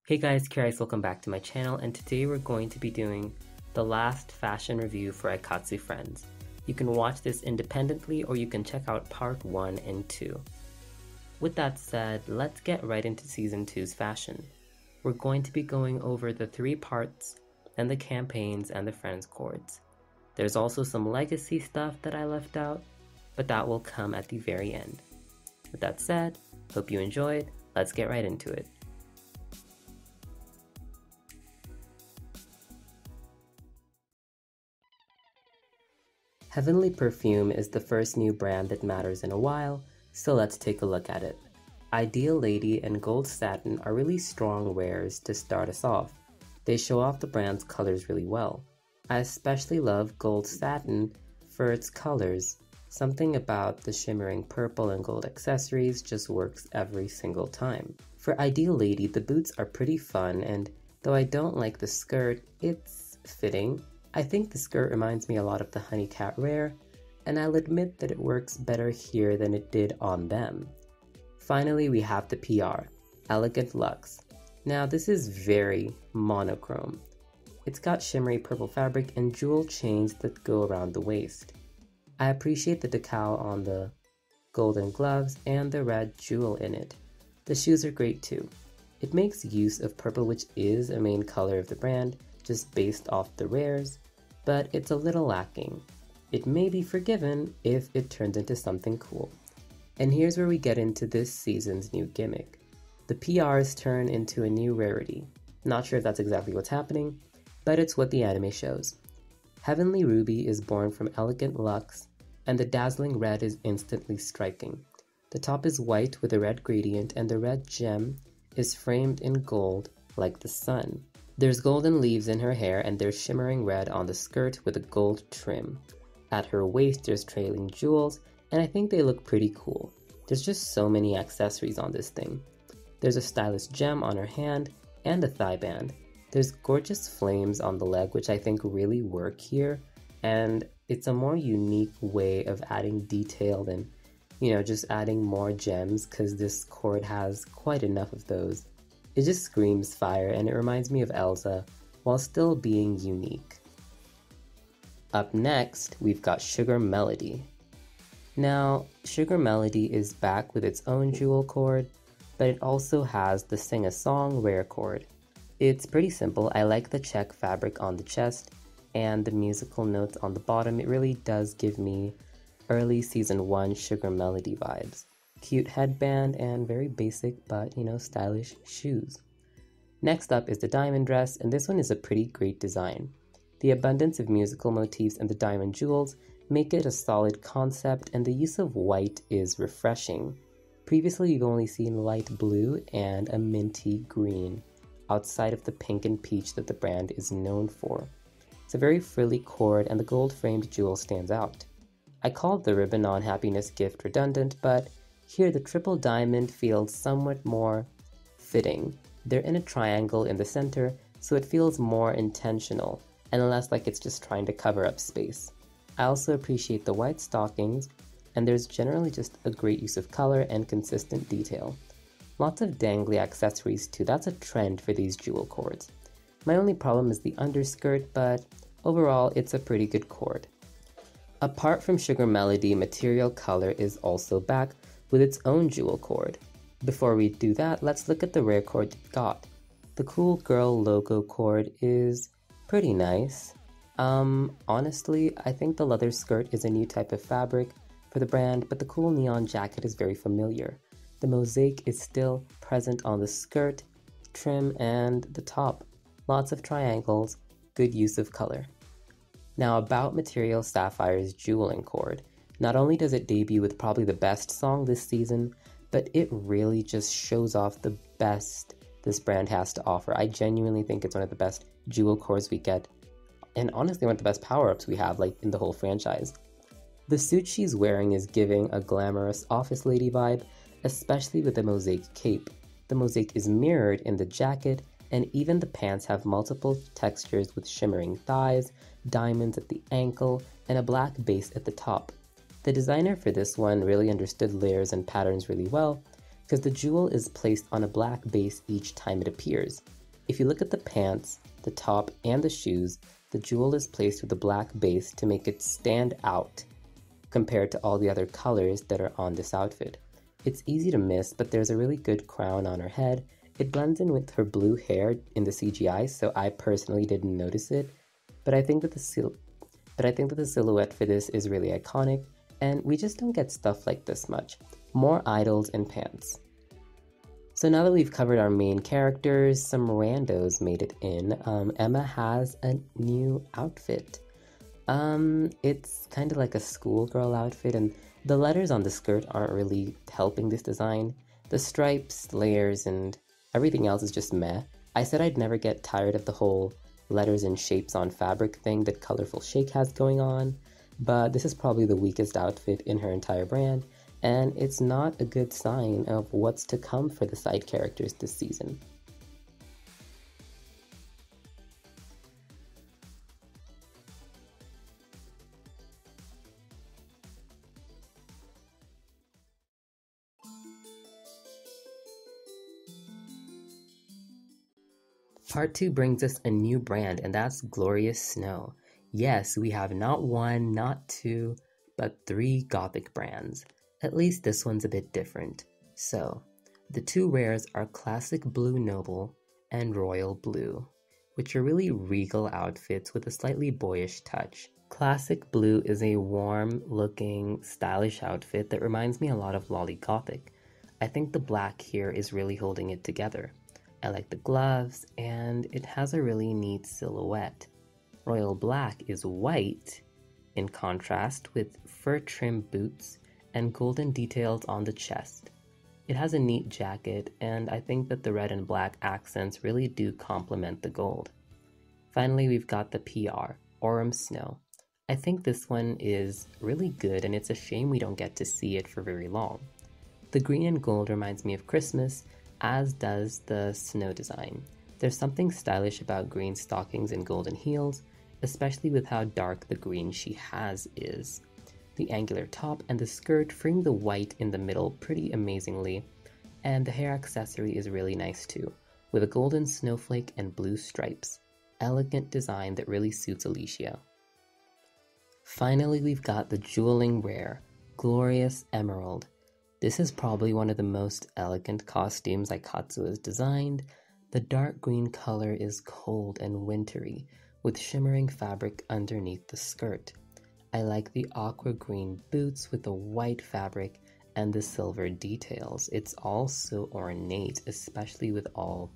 Hey guys, Kirais, welcome back to my channel, and today we're going to be doing the last fashion review for Aikatsu Friends. You can watch this independently or you can check out part 1 and 2. With that said, let's get right into season 2's fashion. We're going to be going over the 3 parts, and the campaigns and the friends chords. There's also some legacy stuff that I left out, but that will come at the very end. With that said, hope you enjoyed. Let's get right into it. Heavenly Perfume is the first new brand that matters in a while, so let's take a look at it. Ideal Lady and Gold Satin are really strong wears to start us off. They show off the brand's colors really well. I especially love Gold Satin for its colors. Something about the shimmering purple and gold accessories just works every single time. For Ideal Lady, the boots are pretty fun, and though I don't like the skirt, it's fitting. I think the skirt reminds me a lot of the Honey Cat Rare, and I'll admit that it works better here than it did on them. Finally, we have the PR, Elegant Luxe. Now this is very monochrome. It's got shimmery purple fabric and jewel chains that go around the waist. I appreciate the decal on the golden gloves and the red jewel in it. The shoes are great too. It makes use of purple, which is a main color of the brand, just based off the rares, but it's a little lacking. It may be forgiven if it turns into something cool. And here's where we get into this season's new gimmick. The PRs turn into a new rarity. Not sure if that's exactly what's happening, but it's what the anime shows. Heavenly Ruby is born from Elegant Luxe, and the dazzling red is instantly striking. The top is white with a red gradient, and the red gem is framed in gold like the sun. There's golden leaves in her hair, and there's shimmering red on the skirt with a gold trim. At her waist there's trailing jewels, and I think they look pretty cool. There's just so many accessories on this thing. There's a stylish gem on her hand and a thigh band. There's gorgeous flames on the leg, which I think really work here, and it's a more unique way of adding detail than, just adding more gems, because this cord has quite enough of those. It just screams fire, and it reminds me of Elsa, while still being unique. Up next, we've got Sugar Melody. Now, Sugar Melody is back with its own jewel cord, but it also has the Sing a Song rare cord. It's pretty simple. I like the check fabric on the chest and the musical notes on the bottom. It really does give me early season 1 Sugar Melody vibes. Cute headband and very basic but, stylish shoes. Next up is the diamond dress, and this one is a pretty great design. The abundance of musical motifs and the diamond jewels make it a solid concept, and the use of white is refreshing. Previously, you've only seen light blue and a minty green, outside of the pink and peach that the brand is known for. It's a very frilly cord, and the gold-framed jewel stands out. I called the ribbon on Happiness Gift redundant, but here the triple diamond feels somewhat more fitting. They're in a triangle in the center, so it feels more intentional, and less like it's just trying to cover up space. I also appreciate the white stockings, and there's generally just a great use of color and consistent detail. Lots of dangly accessories too. That's a trend for these jewel cords. My only problem is the underskirt, but overall it's a pretty good cord. Apart from Sugar Melody, Material Color is also back with its own jewel cord. Before we do that, let's look at the rare cord it got. The Cool Girl logo cord is pretty nice. Honestly, I think the leather skirt is a new type of fabric for the brand, but the cool neon jacket is very familiar. The mosaic is still present on the skirt, trim, and the top. Lots of triangles, good use of color. Now about Material Sapphire's jeweling cord. Not only does it debut with probably the best song this season, but it really just shows off the best this brand has to offer. I genuinely think it's one of the best jewel cords we get, and honestly one of the best power-ups we have in the whole franchise. The suit she's wearing is giving a glamorous office lady vibe, especially with the mosaic cape. The mosaic is mirrored in the jacket, and even the pants have multiple textures with shimmering thighs, diamonds at the ankle, and a black base at the top. The designer for this one really understood layers and patterns really well, because the jewel is placed on a black base each time it appears. If you look at the pants, the top, and the shoes, the jewel is placed with a black base to make it stand out compared to all the other colors that are on this outfit. It's easy to miss, but there's a really good crown on her head. It blends in with her blue hair in the CGI, so I personally didn't notice it, but I think that the silhouette for this is really iconic, and we just don't get stuff like this much. More idols and pants. So now that we've covered our main characters, some randos made it in. Emma has a new outfit. It's kind of like a schoolgirl outfit, and the letters on the skirt aren't really helping this design. The stripes, layers, and everything else is just meh. I said I'd never get tired of the whole letters and shapes on fabric thing that Colorful Shake has going on, but this is probably the weakest outfit in her entire brand, and it's not a good sign of what's to come for the side characters this season. Part 2 brings us a new brand, and that's Glorious Snow. Yes, we have not one, not two, but 3 Gothic brands. At least this one's a bit different. So, the 2 rares are Classic Blue Noble and Royal Blue, which are really regal outfits with a slightly boyish touch. Classic Blue is a warm-looking, stylish outfit that reminds me a lot of Lolly Gothic. I think the black here is really holding it together. I like the gloves, and it has a really neat silhouette. Royal Black is white, in contrast with fur trim boots and golden details on the chest. It has a neat jacket, and I think that the red and black accents really do complement the gold. Finally, we've got the PR, Aurum Snow. I think this one is really good, and it's a shame we don't get to see it for very long. The green and gold reminds me of Christmas, as does the snow design. There's something stylish about green stockings and golden heels, especially with how dark the green she has is. The angular top and the skirt frame the white in the middle pretty amazingly, and the hair accessory is really nice too, with a golden snowflake and blue stripes. Elegant design that really suits Alicia. Finally, we've got the jeweling rare, Glorious Emerald. This is probably one of the most elegant costumes Aikatsu has designed. The dark green color is cold and wintry, with shimmering fabric underneath the skirt. I like the aqua green boots with the white fabric and the silver details. It's all so ornate, especially with all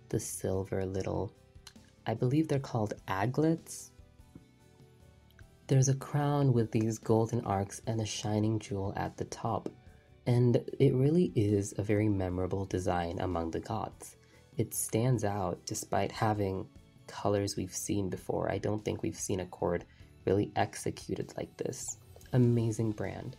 the silver little, I believe they're called aglets. There's a crown with these golden arcs and a shining jewel at the top. And it really is a very memorable design among the Goths. It stands out despite having colors we've seen before. I don't think we've seen a cord really executed like this. Amazing brand.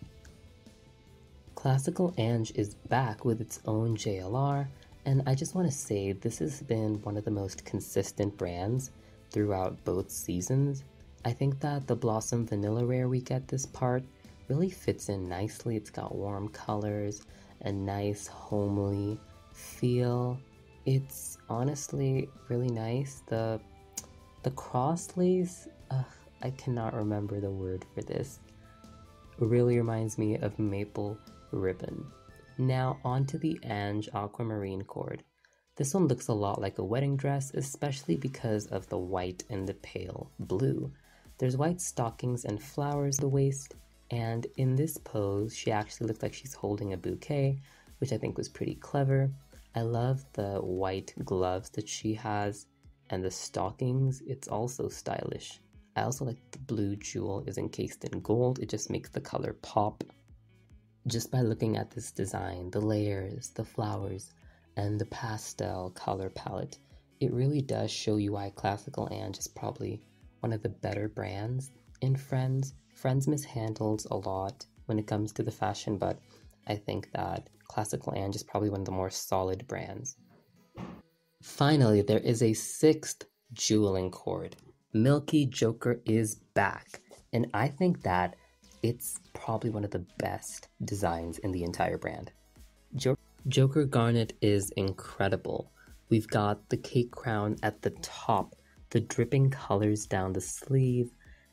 Classical Ange is back with its own JLR, and I just want to say this has been one of the most consistent brands throughout both seasons. I think that the Blossom Vanilla Rare we get this part really fits in nicely. It's got warm colors, a nice homely feel. It's honestly really nice. The cross lace, I cannot remember the word for this. It really reminds me of maple ribbon. Now onto the Ange Aquamarine cord. This one looks a lot like a wedding dress, especially because of the white and the pale blue. There's white stockings and flowers at the waist, and in this pose, she actually looks like she's holding a bouquet, which I think was pretty clever. I love the white gloves that she has, and the stockings, it's also stylish. I also like the blue jewel is encased in gold, it just makes the color pop. Just by looking at this design, the layers, the flowers, and the pastel color palette, it really does show you why Classical Ange is probably one of the better brands in Friends. Friends mishandles a lot when it comes to the fashion, but I think that Classical Ange is probably one of the more solid brands. Finally, there is a 6th jeweling cord. Milky Joker is back, and I think that it's probably one of the best designs in the entire brand. Joker Garnet is incredible. We've got the cake crown at the top, the dripping colors down the sleeve,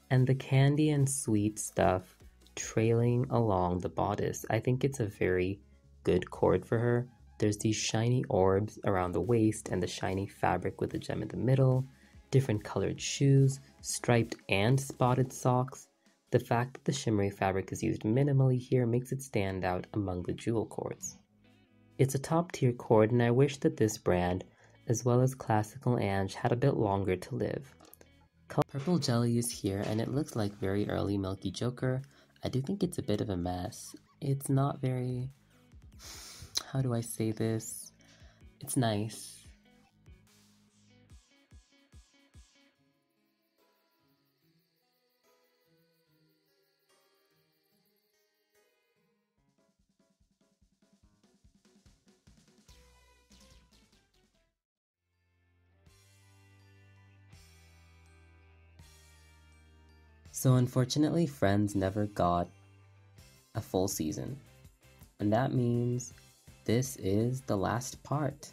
and the candy and sweet stuff trailing along the bodice. I think it's a very good cord for her. There's these shiny orbs around the waist and the shiny fabric with the gem in the middle, different colored shoes, striped and spotted socks. The fact that the shimmery fabric is used minimally here makes it stand out among the jewel cords. It's a top tier cord, and I wish that this brand, as well as Classical Ange, had a bit longer to live. Purple Jelly is here, and it looks like very early Milky Joker. I do think it's a bit of a mess. It's not very... how do I say this? It's nice. So unfortunately, Friends never got a full season. And that means this is the last part.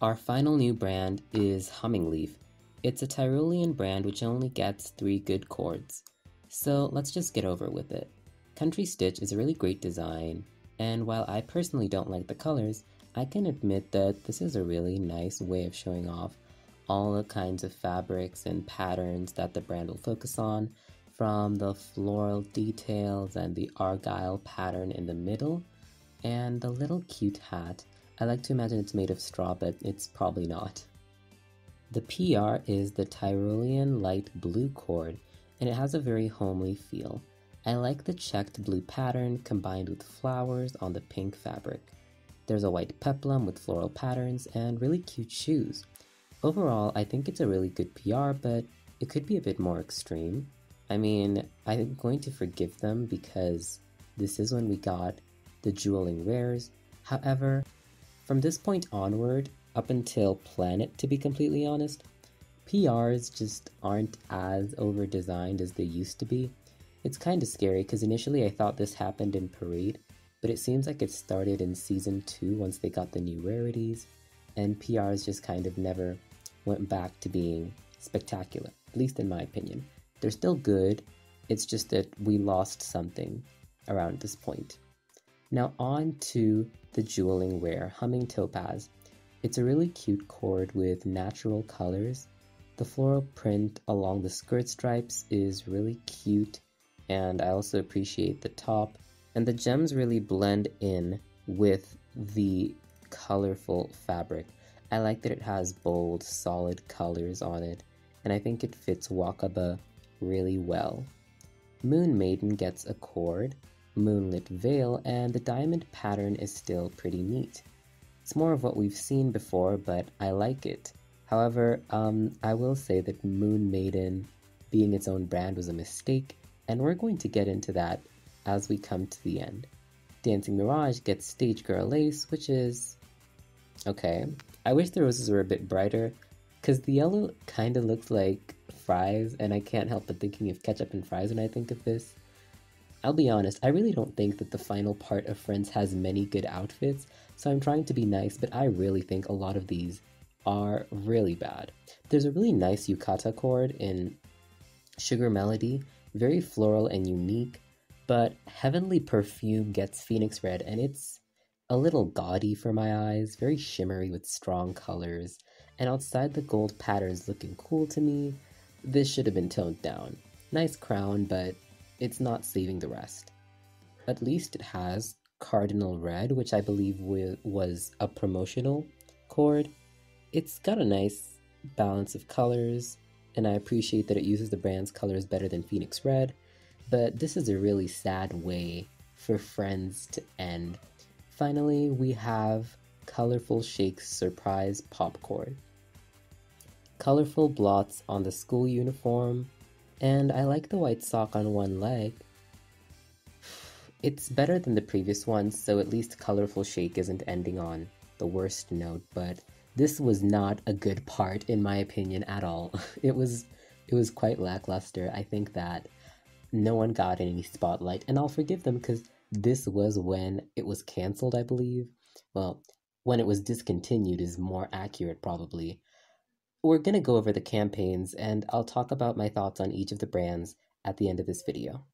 Our final new brand is Humming Leaf. It's a Tyrolean brand which only gets 3 good cords. So let's just get over with it. Country Stitch is a really great design, and while I personally don't like the colors, I can admit that this is a really nice way of showing off all the kinds of fabrics and patterns that the brand will focus on, from the floral details and the argyle pattern in the middle, and the little cute hat. I like to imagine it's made of straw, but it's probably not. The PR is the Tyrolean light blue cord, and it has a very homely feel. I like the checked blue pattern combined with flowers on the pink fabric. There's a white peplum with floral patterns and really cute shoes. Overall, I think it's a really good PR, but it could be a bit more extreme. I mean, I'm going to forgive them because this is when we got the jeweling rares. However, from this point onward, up until Planet, to be completely honest, PRs just aren't as over-designed as they used to be. It's kind of scary because initially I thought this happened in Parade, but it seems like it started in Season 2 once they got the new rarities, and PRs just kind of never went back to being spectacular, at least in my opinion. They're still good, it's just that we lost something around this point. Now on to the jeweling rare, Humming Topaz. It's a really cute cord with natural colors. The floral print along the skirt stripes is really cute, and I also appreciate the top. And the gems really blend in with the colorful fabric. I like that it has bold, solid colors on it, and I think it fits Wakaba really well. Moon Maiden gets a cord, Moonlit Veil, and the diamond pattern is still pretty neat. It's more of what we've seen before, but I like it. However, I will say that Moon Maiden being its own brand was a mistake, and we're going to get into that as we come to the end. Dancing Mirage gets Stage Girl Lace, which is... okay. I wish the roses were a bit brighter, because the yellow kinda looks like fries, and I can't help but thinking of ketchup and fries when I think of this. I'll be honest, I really don't think that the final part of Friends has many good outfits, so I'm trying to be nice, but I really think a lot of these are really bad. There's a really nice yukata cord in Sugar Melody, very floral and unique, but Heavenly Perfume gets Phoenix Red, and it's a little gaudy for my eyes, very shimmery with strong colors, and outside the gold patterns looking cool to me, this should have been toned down. Nice crown, but it's not saving the rest. At least it has Cardinal Red, which I believe was a promotional cord. It's got a nice balance of colors, and I appreciate that it uses the brand's colors better than Phoenix Red, but this is a really sad way for Friends to end. Finally, we have Colorful Shake's Surprise Popcorn. Colorful blots on the school uniform, and I like the white sock on one leg. It's better than the previous one, so at least Colorful Shake isn't ending on the worst note, but this was not a good part in my opinion at all. It was quite lackluster. I think that no one got any spotlight, and I'll forgive them because this was when it was cancelled, I believe. Well, when it was discontinued is more accurate, probably. We're gonna go over the campaigns, and I'll talk about my thoughts on each of the brands at the end of this video.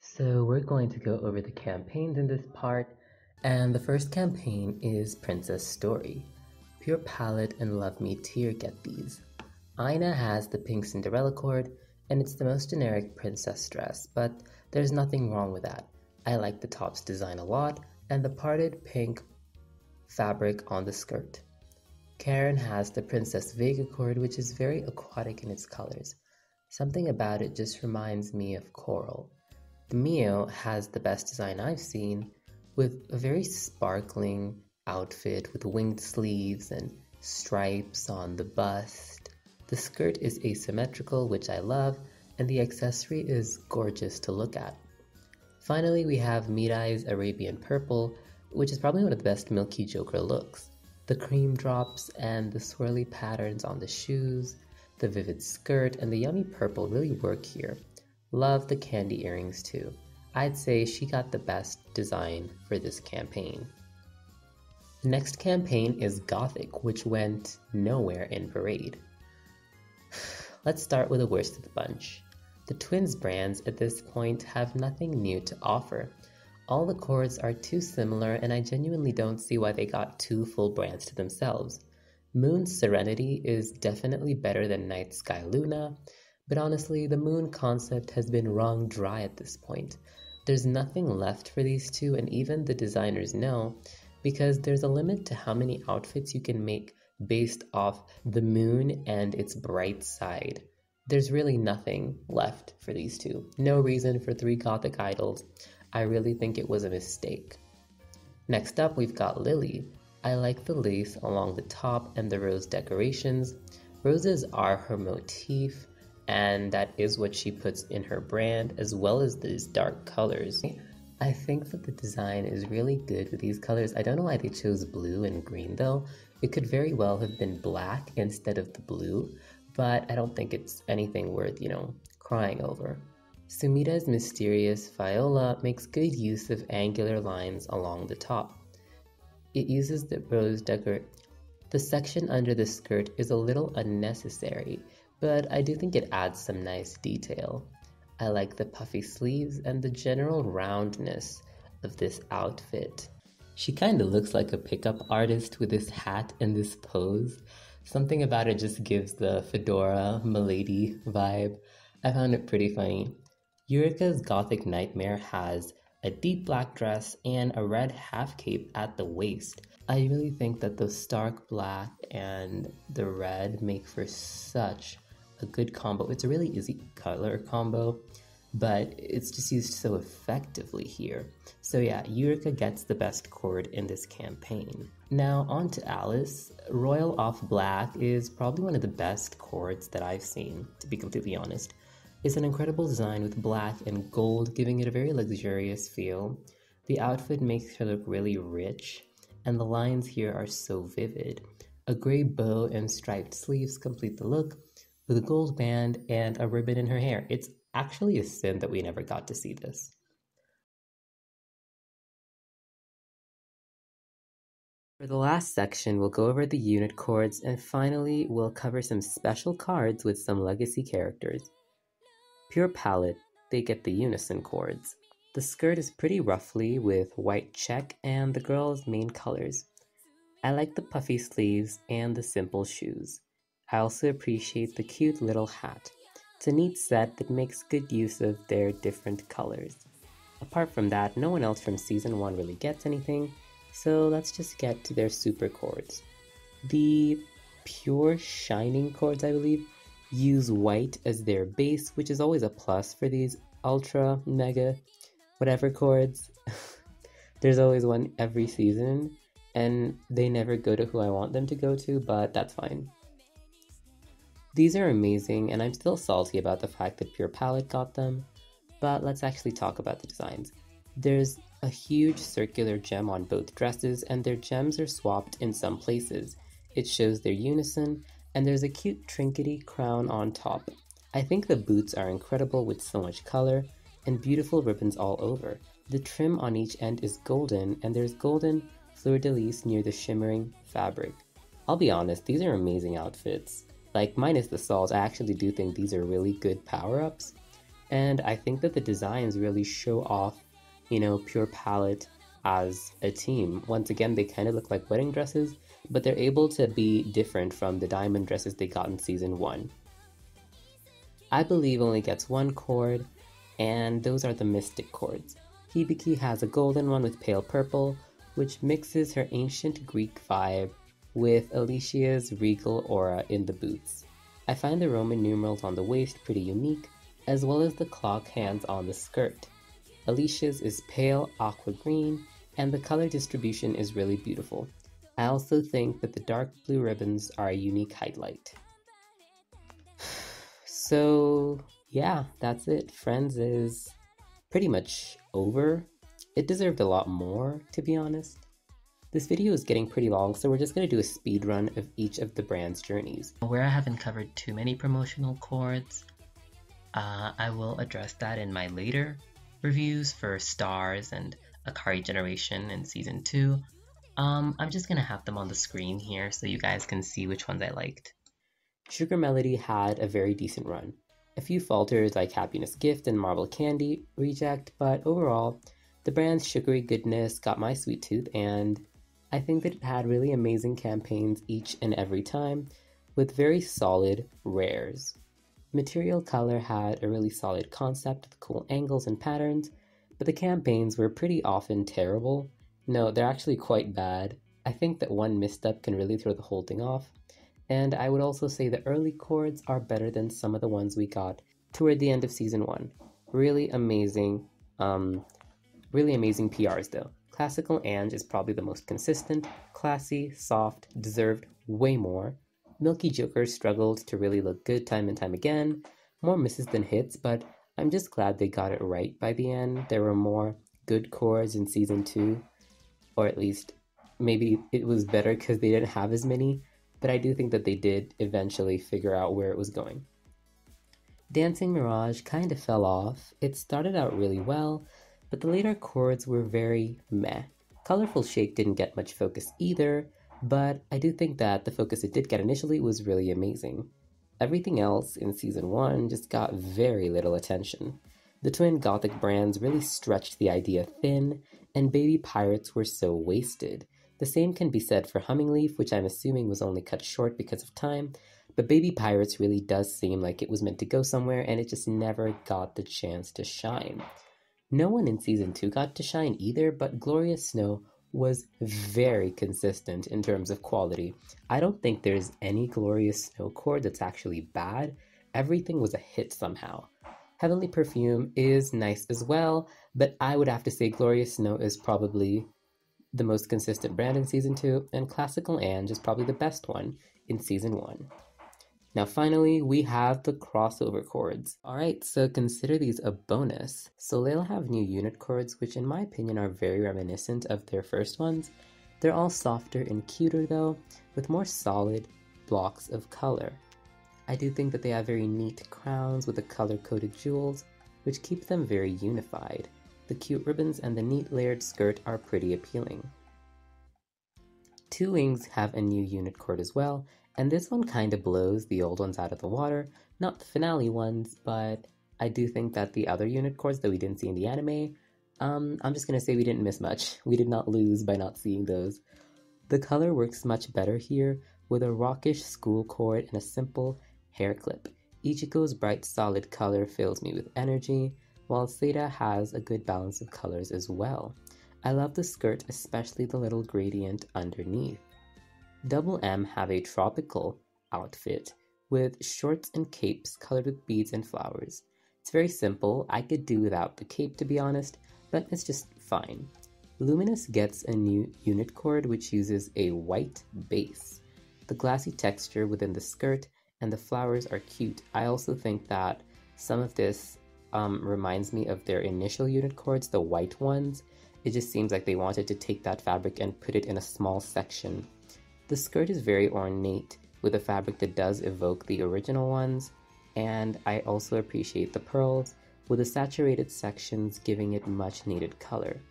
So we're going to go over the campaigns in this part, and the first campaign is Princess Story. Pure Palette and Love Me Tear get these. Aina has the pink Cinderella cord, and it's the most generic princess dress, but there's nothing wrong with that. I like the top's design a lot, and the parted pink fabric on the skirt. Karen has the Princess Vega cord, which is very aquatic in its colors. Something about it just reminds me of coral. Mio has the best design I've seen, with a very sparkling outfit with winged sleeves and stripes on the bust. The skirt is asymmetrical, which I love, and the accessory is gorgeous to look at. Finally, we have Mirai's Arabian Purple, which is probably one of the best Milky Joker looks. The cream drops and the swirly patterns on the shoes, the vivid skirt, and the yummy purple really work here. Love the candy earrings too. I'd say she got the best design for this campaign. The next campaign is Gothic, which went nowhere in Parade. Let's start with the worst of the bunch. The twins brands at this point have nothing new to offer. All the cords are too similar, and I genuinely don't see why they got two full brands to themselves. Moon's Serenity is definitely better than Night Sky Luna, but honestly, the moon concept has been wrung dry at this point. There's nothing left for these two, and even the designers know, because there's a limit to how many outfits you can make based off the moon and its bright side. There's really nothing left for these two. No reason for three gothic idols. I really think it was a mistake. Next up, we've got Lily. I like the lace along the top and the rose decorations. Roses are her motif, and that is what she puts in her brand, as well as these dark colors. I think that the design is really good with these colors. I don't know why they chose blue and green though. It could very well have been black instead of the blue, but I don't think it's anything worth, crying over. Sumita's mysterious Viola makes good use of angular lines along the top. It uses the rose decor. The section under the skirt is a little unnecessary, but I do think it adds some nice detail. I like the puffy sleeves and the general roundness of this outfit. She kinda looks like a pickup artist with this hat and this pose. Something about it just gives the fedora, milady vibe. I found it pretty funny. Eureka's Gothic Nightmare has a deep black dress and a red half cape at the waist. I really think that the stark black and the red make for such a good combo. It's a really easy color combo, but it's just used so effectively here. So yeah, Eureka gets the best cord in this campaign. Now on to Alice. Royal Off Black is probably one of the best cords that I've seen, to be completely honest. It's an incredible design with black and gold, giving it a very luxurious feel. The outfit makes her look really rich, and the lines here are so vivid. A gray bow and striped sleeves complete the look, with a gold band and a ribbon in her hair. It's actually a sin that we never got to see this. For the last section, we'll go over the unit cords, and finally, we'll cover some special cards with some legacy characters. Pure Palette, they get the unison cords. The skirt is pretty ruffly with white check and the girl's main colors. I like the puffy sleeves and the simple shoes. I also appreciate the cute little hat. It's a neat set that makes good use of their different colors. Apart from that, no one else from Season 1 really gets anything, so let's just get to their super cords. The Pure Shining cords, I believe, use white as their base, which is always a plus for these ultra, mega, whatever cords. There's always one every season, and they never go to who I want them to go to, but that's fine. These are amazing, and I'm still salty about the fact that Pure Palette got them, but let's actually talk about the designs. There's a huge circular gem on both dresses, and their gems are swapped in some places. It shows their unison, and there's a cute trinkety crown on top. I think the boots are incredible with so much color and beautiful ribbons all over. The trim on each end is golden, and there's golden fleur-de-lis near the shimmering fabric. I'll be honest, these are amazing outfits. Like, minus the salts, I actually do think these are really good power-ups. And I think that the designs really show off, Pure Palette as a team. Once again, they kind of look like wedding dresses, but they're able to be different from the diamond dresses they got in Season 1. I Believe only gets one chord, and those are the Mystic chords. Hibiki has a golden one with pale purple, which mixes her ancient Greek vibe with Alicia's regal aura in the boots. I find the Roman numerals on the waist pretty unique, as well as the clock hands on the skirt. Alicia's is pale aqua green, and the color distribution is really beautiful. I also think that the dark blue ribbons are a unique highlight. So yeah, that's it. Friends is pretty much over. It deserved a lot more, to be honest. This video is getting pretty long, so we're just going to do a speed run of each of the brand's journeys. Where I haven't covered too many promotional chords, I will address that in my later reviews for Stars and Akari Generation in Season 2. I'm just going to have them on the screen here so you guys can see which ones I liked. Sugar Melody had a very decent run. A few falters like Happiness Gift and Marble Candy reject, but overall, the brand's sugary goodness got my sweet tooth, and I think that it had really amazing campaigns each and every time, with very solid rares. Material Color had a really solid concept with cool angles and patterns, but the campaigns were pretty often terrible. No, they're actually quite bad. I think that one misstep can really throw the whole thing off. And I would also say the early chords are better than some of the ones we got toward the end of Season 1. Really amazing PRs though. Classical Ange is probably the most consistent, classy, soft, deserved way more. Milky Joker struggled to really look good time and time again. More misses than hits, but I'm just glad they got it right by the end. There were more good chords in Season 2, or at least maybe it was better because they didn't have as many, but I do think that they did eventually figure out where it was going. Dancing Mirage kind of fell off. It started out really well, but the later chords were very meh. Colorful Shake didn't get much focus either, but I do think that the focus it did get initially was really amazing. Everything else in Season 1 just got very little attention. The twin gothic brands really stretched the idea thin, and Baby Pirates were so wasted. The same can be said for Humming Leaf, which I'm assuming was only cut short because of time, but Baby Pirates really does seem like it was meant to go somewhere, and it just never got the chance to shine. No one in Season 2 got to shine either, but Glorious Snow was very consistent in terms of quality. I don't think there's any Glorious Snow chord that's actually bad. Everything was a hit somehow. Heavenly Perfume is nice as well, but I would have to say Glorious Snow is probably the most consistent brand in Season 2, and Classical Ange is probably the best one in Season 1. Now finally, we have the crossover chords. Alright, so consider these a bonus. So they'll have new unit chords, which in my opinion are very reminiscent of their first ones. They're all softer and cuter though, with more solid blocks of color. I do think that they have very neat crowns with the color-coded jewels, which keep them very unified. The cute ribbons and the neat layered skirt are pretty appealing. Two Wings have a new unit chord as well, and this one kinda blows the old ones out of the water. Not the finale ones, but I do think that the other unit chords that we didn't see in the anime, I'm just gonna say we didn't miss much. We did not lose by not seeing those. The color works much better here, with a rockish school chord and a simple hair clip. Ichiko's bright solid color fills me with energy, while Seda has a good balance of colors as well. I love the skirt, especially the little gradient underneath. Double M have a tropical outfit with shorts and capes colored with beads and flowers. It's very simple. I could do without the cape to be honest, but it's just fine. Luminous gets a new unit chord which uses a white base. The glassy texture within the skirt and the flowers are cute. I also think that some of this reminds me of their initial unit chords, the white ones. It just seems like they wanted to take that fabric and put it in a small section The skirt is very ornate with a fabric that does evoke the original ones, and I also appreciate the pearls with the saturated sections giving it much needed color.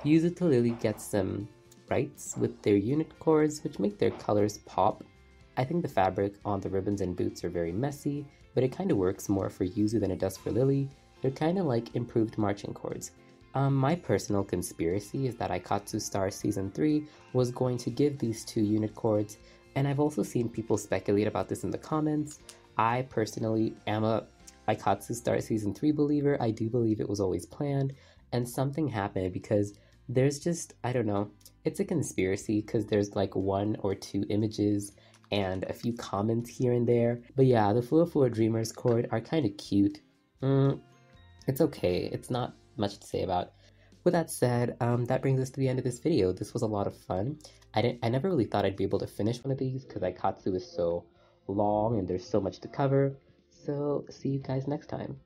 Yuzu to Lily gets some brights with their unit cords which make their colors pop. I think the fabric on the ribbons and boots are very messy, but it kind of works more for Yuzu than it does for Lily. They're kind of like improved marching cords. My personal conspiracy is that Aikatsu Star Season 3 was going to give these two unit cords, and I've also seen people speculate about this in the comments. I personally am a Aikatsu Star Season 3 believer. I do believe it was always planned, and something happened because there's just, I don't know, it's a conspiracy because there's like 1 or 2 images and a few comments here and there. But yeah, the Fuwa Dreamers cord are kind of cute. It's okay, it's not much to say about. With that said, that brings us to the end of this video. This was a lot of fun. I never really thought I'd be able to finish one of these because Aikatsu is so long and there's so much to cover. So see you guys next time.